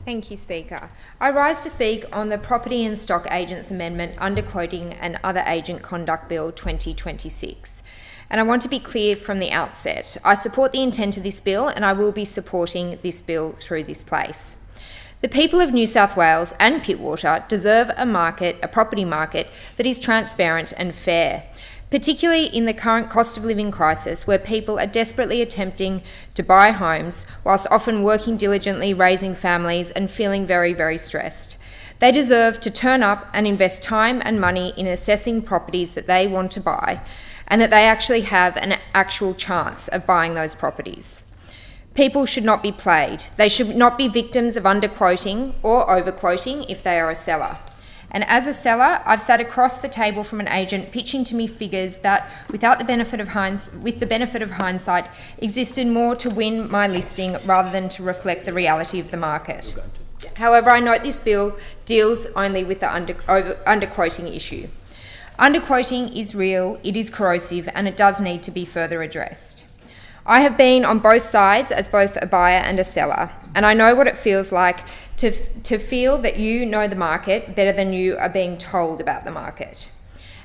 Thank you, Speaker. I rise to speak on the Property and Stock Agents Amendment, Underquoting and Other Agent Conduct Bill 2026. And I want to be clear from the outset. I support the intent of this bill and I will be supporting this bill through this place. The people of New South Wales and Pittwater deserve a property market that is transparent and fair, particularly in the current cost of living crisis where people are desperately attempting to buy homes whilst often working diligently, raising families and feeling very, very stressed. They deserve to turn up and invest time and money in assessing properties that they want to buy and that they actually have an actual chance of buying those properties. People should not be played. They should not be victims of underquoting or overquoting if they are a seller. And as a seller, I've sat across the table from an agent pitching to me figures that, with the benefit of hindsight, existed more to win my listing rather than to reflect the reality of the market. However, I note this bill deals only with the underquoting issue. Underquoting is real, it is corrosive, and it does need to be further addressed. I have been on both sides as both a buyer and a seller, and I know what it feels like to feel that you know the market better than you are being told about the market.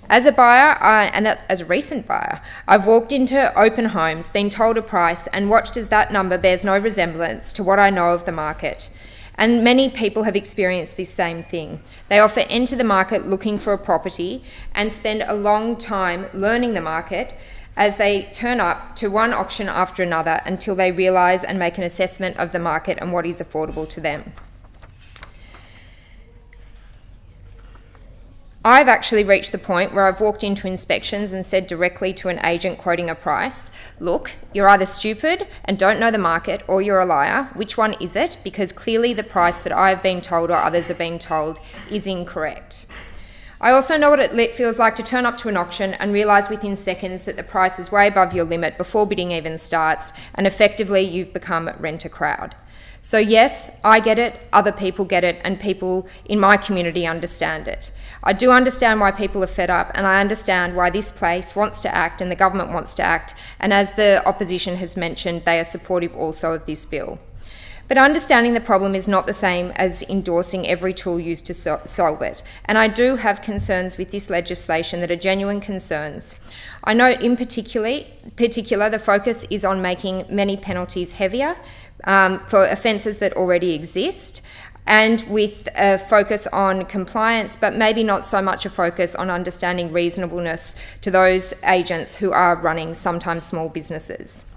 As a buyer, as a recent buyer, I've walked into open homes, been told a price, and watched as that number bears no resemblance to what I know of the market. And many people have experienced this same thing. They often enter the market looking for a property and spend a long time learning the market as they turn up to one auction after another until they realise and make an assessment of the market and what is affordable to them. I've actually reached the point where I've walked into inspections and said directly to an agent quoting a price, look, you're either stupid and don't know the market or you're a liar. Which one is it? Because clearly the price that I've been told or others have been told is incorrect. I also know what it feels like to turn up to an auction and realise within seconds that the price is way above your limit before bidding even starts, and effectively you've become rent-a-crowd. So yes, I get it, other people get it, and people in my community understand it. I do understand why people are fed up, and I understand why this place wants to act and the government wants to act, and as the opposition has mentioned, they are supportive also of this bill. But understanding the problem is not the same as endorsing every tool used to solve it, and I do have concerns with this legislation that are genuine concerns. I note in particular the focus is on making many penalties heavier for offences that already exist, and with a focus on compliance, but maybe not so much a focus on understanding reasonableness to those agents who are running sometimes small businesses.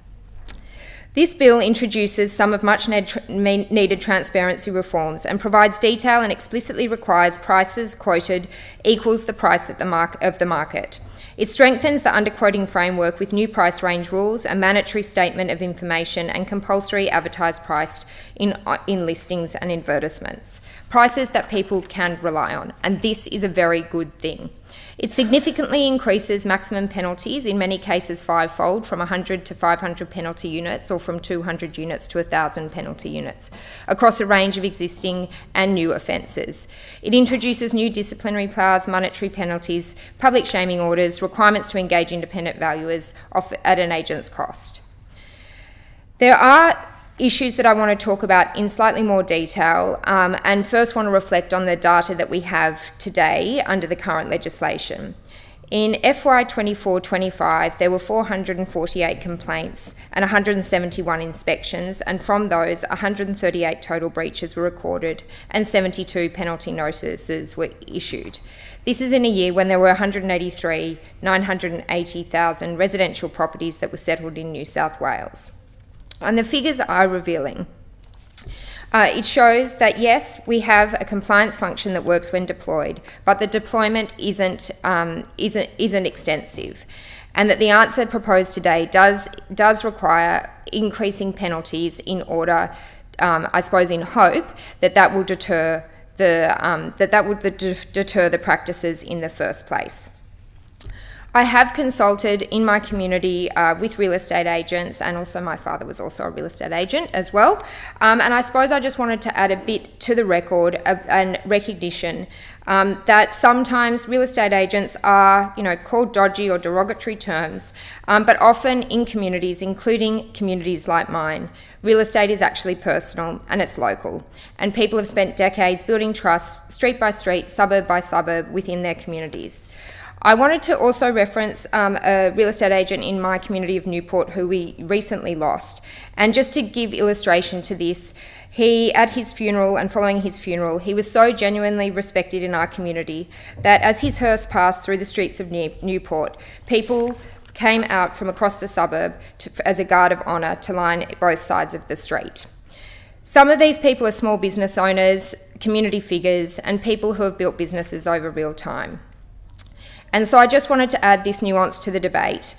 This bill introduces some of much needed transparency reforms and provides detail and explicitly requires prices quoted equals the price of the market. It strengthens the underquoting framework with new price range rules, a mandatory statement of information and compulsory advertised price in listings and advertisements, prices that people can rely on, and this is a very good thing. It significantly increases maximum penalties, in many cases fivefold, from 100 to 500 penalty units or from 200 units to 1,000 penalty units, across a range of existing and new offences. It introduces new disciplinary powers, monetary penalties, public shaming orders, requirements to engage independent valuers at an agent's cost. There are issues that I want to talk about in slightly more detail, and first want to reflect on the data that we have today under the current legislation. In FY 24-25, there were 448 complaints and 171 inspections, and from those, 138 total breaches were recorded and 72 penalty notices were issued. This is in a year when there were 980,000 residential properties that were settled in New South Wales. And the figures are revealing. It shows that yes, we have a compliance function that works when deployed, but the deployment isn't extensive, and that the answer proposed today does require increasing penalties in order, I suppose, in hope that will deter the practices in the first place. I have consulted in my community with real estate agents, and also my father was also a real estate agent as well. And I suppose I just wanted to add a bit to the record and recognition that sometimes real estate agents are, called dodgy or derogatory terms, but often in communities, including communities like mine, real estate is actually personal and it's local. And people have spent decades building trust, street by street, suburb by suburb, within their communities. I wanted to also reference a real estate agent in my community of Newport who we recently lost. And just to give illustration to this, at his funeral and following his funeral, he was so genuinely respected in our community that as his hearse passed through the streets of Newport, people came out from across the suburb as a guard of honour to line both sides of the street. Some of these people are small business owners, community figures, and people who have built businesses over real time. And so I just wanted to add this nuance to the debate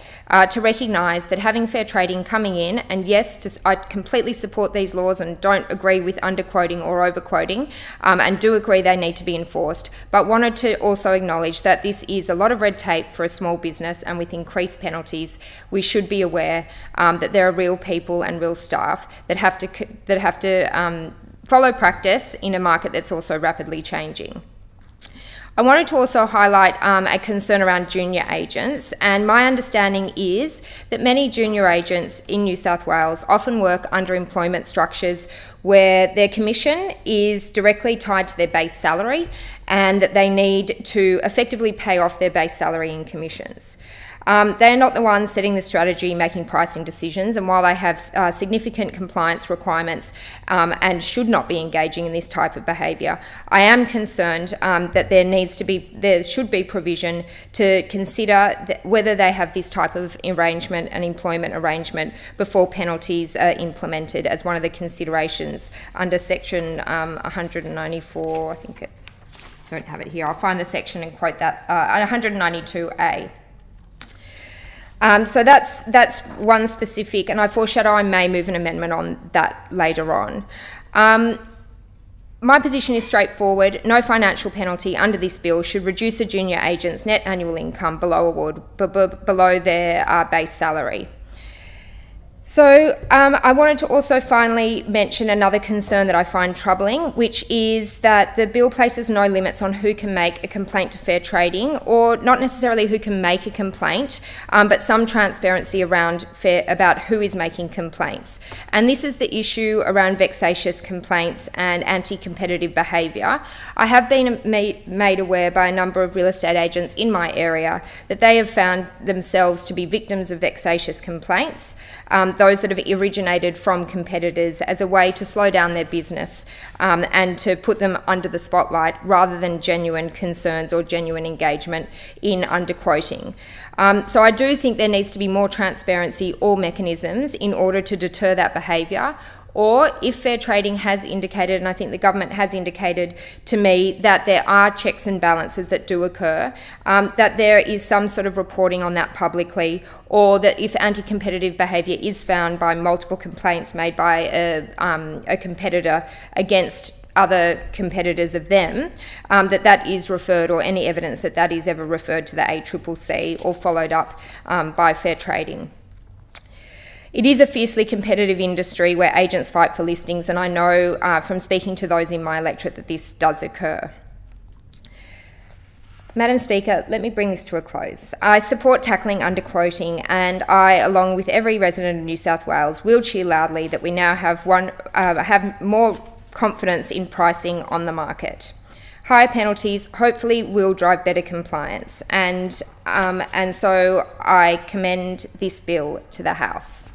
to recognise that having fair trading coming in, and yes, I completely support these laws and don't agree with underquoting or overquoting, and do agree they need to be enforced, but wanted to also acknowledge that this is a lot of red tape for a small business, and with increased penalties, we should be aware that there are real people and real staff that have to follow practice in a market that's also rapidly changing. I wanted to also highlight a concern around junior agents, and my understanding is that many junior agents in New South Wales often work under employment structures where their commission is directly tied to their base salary and that they need to effectively pay off their base salary in commissions. They're not the ones setting the strategy, making pricing decisions, and while they have significant compliance requirements and should not be engaging in this type of behaviour, I am concerned that there should be provision to consider whether they have this type of arrangement, an employment arrangement, before penalties are implemented as one of the considerations under section 194, don't have it here, I'll find the section and quote that, 192A. So that's one specific, and I foreshadow I may move an amendment on that later on. My position is straightforward. No financial penalty under this bill should reduce a junior agent's net annual income below their base salary. So I wanted to also finally mention another concern that I find troubling, which is that the bill places no limits on who can make a complaint to fair trading, or not necessarily who can make a complaint, but some transparency about who is making complaints. And this is the issue around vexatious complaints and anti-competitive behaviour. I have been made aware by a number of real estate agents in my area that they have found themselves to be victims of vexatious complaints, those that have originated from competitors, as a way to slow down their business and to put them under the spotlight rather than genuine concerns or genuine engagement in underquoting. So I do think there needs to be more transparency or mechanisms in order to deter that behaviour. Or if fair trading has indicated, and I think the government has indicated to me, that there are checks and balances that do occur, that there is some sort of reporting on that publicly, or that if anti-competitive behaviour is found by multiple complaints made by a competitor against other competitors of them, that is referred, or any evidence that is ever referred to the ACCC or followed up by fair trading. It is a fiercely competitive industry where agents fight for listings, and I know from speaking to those in my electorate that this does occur. Madam Speaker, let me bring this to a close. I support tackling underquoting, and I, along with every resident of New South Wales, will cheer loudly that we now have more confidence in pricing on the market. Higher penalties hopefully will drive better compliance, and so I commend this bill to the House.